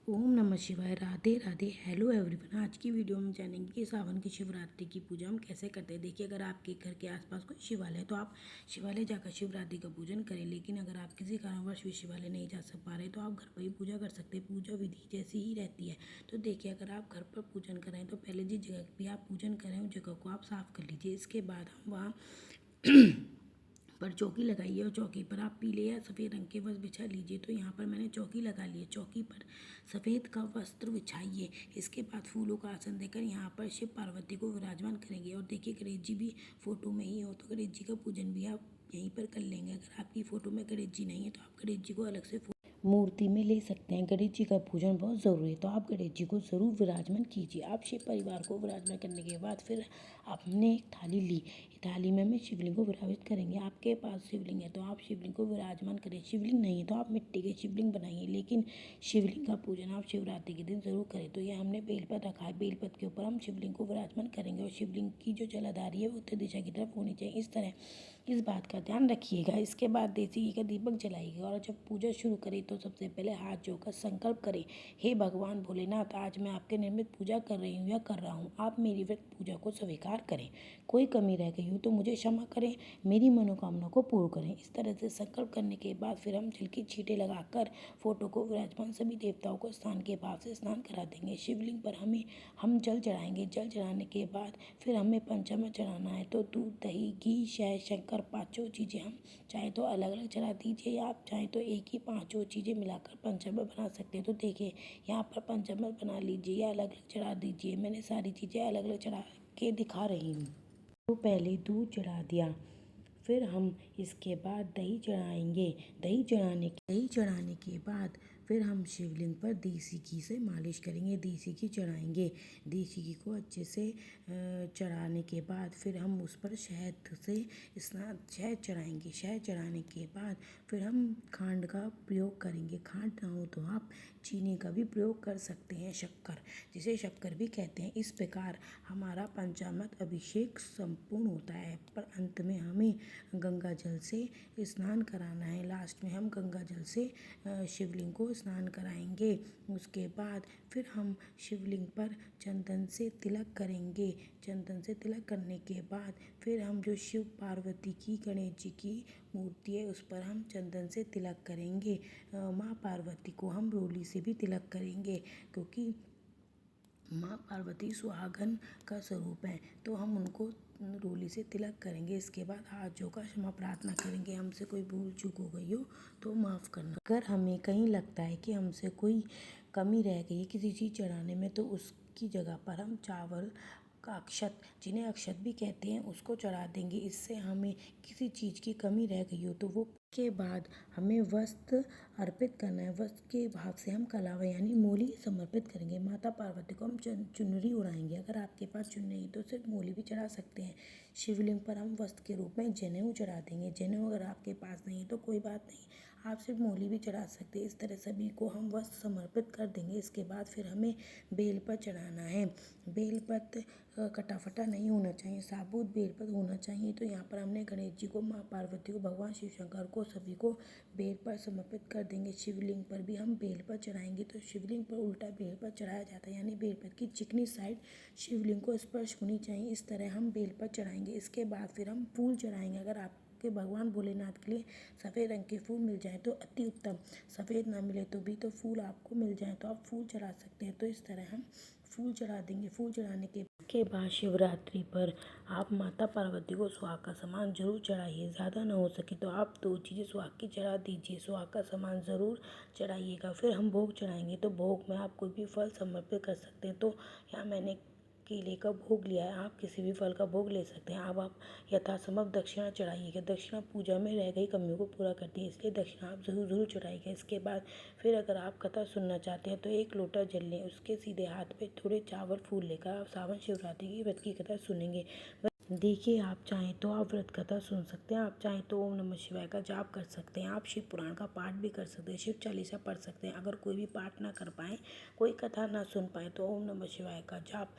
ओम नमः शिवाय। Radhe Radhe. Hello everyone. आज की वीडियो में जानेंगे कि सावन की शिवरात्रि की पूजा हम कैसे करते हैं। देखिए, अगर आपके घर के आसपास कोई शिवालय है तो आप शिवालय जाकर शिवरात्रि का पूजन करें। लेकिन अगर आप किसी कारणवश भी शिवालय नहीं जा सक पा रहे तो आप घर पर ही पूजा कर सकते हैं। पूजा विधि जैसी ही रहती है। तो देखिए, अगर आप घर पर पूजन करें तो पहले जिस जगह भी आप पूजन करें उस जगह को आप साफ कर लीजिए। इसके बाद हम वहाँ पर चौकी लगाइए और चौकी पर आप पीले या सफ़ेद रंग के वस्त्र बिछा लीजिए। तो यहाँ पर मैंने चौकी लगा ली है। चौकी पर सफ़ेद का वस्त्र बिछाइए। इसके बाद फूलों का आसन देकर यहाँ पर शिव पार्वती को विराजमान करेंगे। और देखिए, गणेश जी भी फोटो में ही हो तो गणेश जी का पूजन भी आप यहीं पर कर लेंगे। अगर आपकी फ़ोटो में गणेश जी नहीं है तो आप गणेश जी को अलग से मूर्ति में ले सकते हैं। गणेश जी का पूजन बहुत ज़रूरी है, तो आप गणेश जी को ज़रूर विराजमान कीजिए। आप शिव परिवार को विराजमान करने के बाद फिर आपने एक थाली ली। थाली में हम शिवलिंग को विराजित करेंगे। आपके पास शिवलिंग है तो आप शिवलिंग को विराजमान करें। शिवलिंग नहीं है तो आप मिट्टी के शिवलिंग बनाइए, लेकिन शिवलिंग का पूजन आप शिवरात्रि के दिन जरूर करें। तो ये हमने बेलपत्र रखा है। बेलपत्र के ऊपर हम शिवलिंग को विराजमान करेंगे और शिवलिंग की जो जलाधारी है वो उत्तर दिशा की तरफ होनी चाहिए। इस तरह इस बात का ध्यान रखिएगा। इसके बाद देसी घी का दीपक जलाइएगा और जब पूजा शुरू करें तो सबसे पहले हाथ जोड़कर संकल्प करें, हे भगवान भोलेनाथ, आज मैं आपके निर्मित पूजा कर रही हूँ या कर रहा हूँ। आप मेरी व्रत पूजा को स्वीकार करें। कोई कमी रह गई हो तो मुझे क्षमा करें, मेरी मनोकामना को पूर्ण करें। इस तरह से संकल्प करने के बाद फिर हम जल की छींटे लगाकर फोटो को विराजमान सभी देवताओं को स्नान के भाव से स्नान करा देंगे। शिवलिंग पर हम जल चढ़ाएंगे। जल चढ़ाने के बाद फिर हमें पंचामृत चढ़ाना है। तो दूध, दही, घी, शहद, शक्कर, पांचों चीज़ें हम चाहे तो अलग अलग चढ़ा दीजिए या आप चाहे तो एक ही पांचों चीज़ें मिलाकर पंचामृत बना सकते हैं। तो देखिए, यहाँ पर पंचामृत बना लीजिए या अलग अलग चढ़ा दीजिए। मैंने सारी चीज़ें अलग अलग चढ़ा के दिखा रही हूँ। तो पहले दूध चढ़ा दिया, फिर हम इसके बाद दही चढ़ाने के बाद फिर हम शिवलिंग पर देसी घी से मालिश करेंगे। देसी घी चढ़ाएंगे। देसी घी को अच्छे से चढ़ाने के बाद फिर हम उस पर शहद चढ़ाएंगे। शहद चढ़ाने के बाद फिर हम खांड का प्रयोग करेंगे। खांड ना हो तो आप चीनी का भी प्रयोग कर सकते हैं, शक्कर, जिसे शक्कर भी कहते हैं। इस प्रकार हमारा पंचामृत अभिषेक संपूर्ण होता है। पर अंत में हमें गंगा जल से स्नान कराना है। लास्ट में हम गंगा जल से शिवलिंग को स्नान कराएंगे। उसके बाद फिर हम शिवलिंग पर चंदन से तिलक करेंगे। चंदन से तिलक करने के बाद फिर हम जो शिव पार्वती की, गणेश जी की मूर्ति है उस पर हम चंदन से तिलक करेंगे। माँ पार्वती को हम रोली से भी तिलक करेंगे, क्योंकि माँ पार्वती सुहागन का स्वरूप है, तो हम उनको रोली से तिलक करेंगे। इसके बाद हाथ जोड़कर क्षमा प्रार्थना करेंगे। हमसे कोई भूल चूक हो गई हो तो माफ़ करना। अगर हमें कहीं लगता है कि हमसे कोई कमी रह गई है किसी चीज़ चढ़ाने में तो उसकी जगह पर हम चावल का अक्षत, जिन्हें अक्षत भी कहते हैं, उसको चढ़ा देंगे। इससे हमें किसी चीज़ की कमी रह गई हो तो वो के बाद हमें वस्त्र अर्पित करना है। वस्त्र के भाग से हम कलावा यानी मोली समर्पित करेंगे। माता पार्वती को हम चुनरी उड़ाएंगे। अगर आपके पास चुनरी नहीं तो सिर्फ मोली भी चढ़ा सकते हैं। शिवलिंग पर हम वस्त्र के रूप में जनेऊ चढ़ा देंगे। जनेऊ अगर आपके पास नहीं है तो कोई बात नहीं, आप सिर्फ मोली भी चढ़ा सकते हैं। इस तरह सभी को हम वस्त्र समर्पित कर देंगे। इसके बाद फिर हमें बेलपत्र चढ़ाना है। बेलपत्र कटा फटा नहीं होना चाहिए, साबुत बेलपत्र होना चाहिए। तो यहाँ पर हमने गणेश जी को, माँ पार्वती को, भगवान शिव शंकर को, सभी को बेलपत्र समर्पित कर देंगे। शिवलिंग पर भी हम बेलपत्र चढ़ाएंगे। तो शिवलिंग पर उल्टा बेलपत्र चढ़ाया जाता है, यानी बेलपत्र की चिकनी साइड शिवलिंग को स्पर्श होनी चाहिए। इस तरह हम बेलपत्र चढ़ाएंगे। इसके बाद फिर हम फूल चढ़ाएंगे। अगर आपके भगवान भोलेनाथ के लिए सफ़ेद रंग के फूल मिल जाए तो अति उत्तम। सफ़ेद ना मिले तो भी तो फूल आपको मिल जाए तो आप फूल चढ़ा सकते हैं। तो इस तरह हम फूल चढ़ा देंगे। फूल चढ़ाने के बाद शिवरात्रि पर आप माता पार्वती को सुहाग का सामान जरूर चढ़ाइए। ज़्यादा ना हो सके तो आप 2 चीज़ें सुहाग की चढ़ा दीजिए। सुहाग का सामान ज़रूर चढ़ाइएगा। फिर हम भोग चढ़ाएंगे। तो भोग में आप कोई भी फल समर्पित कर सकते हैं। तो यहाँ मैंने केले का भोग लिया है, आप किसी भी फल का भोग ले सकते हैं। अब आप यथासंभव दक्षिणा चढ़ाइएगा। दक्षिणा पूजा में रह गई कमियों को पूरा करती है, इसलिए दक्षिणा आप ज़रूर चढ़ाइएगा। इसके बाद फिर अगर आप कथा सुनना चाहते हैं तो 1 लोटा जल लें, उसके सीधे हाथ पे थोड़े चावल फूल लेकर आप सावन शिवरात्रि की व्रत की कथा सुनेंगे। देखिए, आप चाहें तो आप व्रत कथा सुन सकते हैं, आप चाहें तो ओम नमः शिवाय का जाप कर सकते हैं, आप शिव पुराण का पाठ भी कर सकते हैं, शिव चालीसा पढ़ सकते हैं। अगर कोई भी पाठ ना कर पाएँ, कोई कथा ना सुन पाएँ तो ओम नमः शिवाय का जाप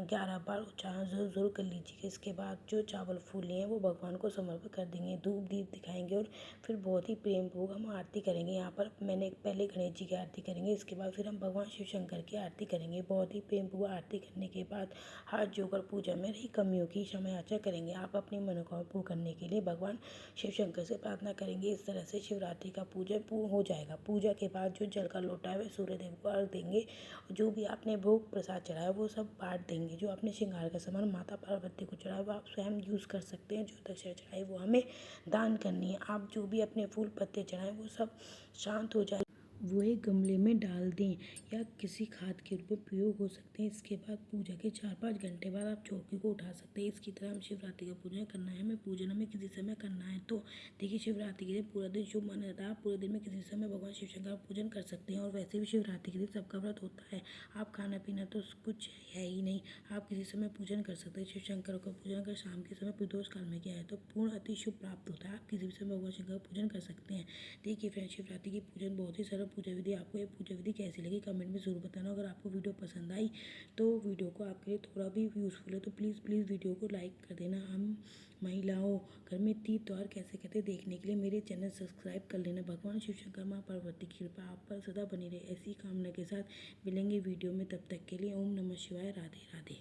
11 बार उच्चारण ज़रूर कर लीजिएगा। इसके बाद जो चावल फूल लिए हैं वो भगवान को समर्पित कर देंगे, धूप दीप दिखाएंगे और फिर बहुत ही प्रेम पूर्वक हम आरती करेंगे। यहाँ पर मैंने पहले गणेश जी की आरती करेंगे, इसके बाद फिर हम भगवान शिव शंकर की आरती करेंगे। बहुत ही प्रेम पूर्वक आरती करने के बाद हाथ जोड़कर पूजा में रही कमियों की क्षमा याचना करेंगे। आप अपनी मनोकामना पूर्ण करने के लिए भगवान शिव शंकर से प्रार्थना करेंगे। इस तरह से शिवरात्रि का पूजन पूर्ण हो जाएगा। पूजा के बाद जो जल का लोटा है वह सूर्य देव को अर्घ देंगे। जो भी आपने भोग प्रसाद चढ़ाया वो सब बांट देंगे। जो आपने श्रृंगार का सामान माता पार्वती को चढ़ाया वो आप स्वयं यूज़ कर सकते हैं। जो दक्षिणा चढ़ाई वो हमें दान करनी है। आप जो भी अपने फूल पत्ते चढ़ाएं वो सब शांत हो जाए, वो एक गमले में डाल दें या किसी खाद के रूप में प्रयोग हो सकते हैं। इसके बाद पूजा के 4-5 घंटे बाद आप चौकी को उठा सकते हैं। इसकी तरह हम शिवरात्रि का पूजन करना है, हमें पूजन हमें किसी समय करना है तो देखिए, शिवरात्रि के दिन पूरा दिन शुभ माना जाता है। आप पूरे दिन में किसी समय भगवान शिव शंकर का पूजन कर सकते हैं। और वैसे भी शिवरात्रि के दिन सबका व्रत होता है, आप खाना पीना तो कुछ है ही नहीं, आप किसी समय पूजन कर सकते हैं। शिव शंकर का पूजन अगर शाम के समय प्रदोष काल में किया है तो पूर्ण अति शुभ प्राप्त होता है। आप किसी भी समय भगवान शंकर का पूजन कर सकते हैं। देखिए फ्रेंड्स, शिवरात्रि की पूजन बहुत ही सरल पूजा विधि। आपको ये पूजा विधि कैसी लगी कमेंट में ज़रूर बताना। अगर आपको वीडियो पसंद आई तो वीडियो को आपके लिए थोड़ा भी यूज़फुल है तो प्लीज़ वीडियो को लाइक कर देना। हम महिलाओं घर में तीज त्योहार कैसे करते देखने के लिए मेरे चैनल सब्सक्राइब कर लेना। भगवान शिव शंकर माँ पार्वती की कृपा आप पर सदा बनी रहे, ऐसी कामना के साथ मिलेंगे वीडियो में। तब तक के लिए ओम नमः शिवाय, राधे राधे।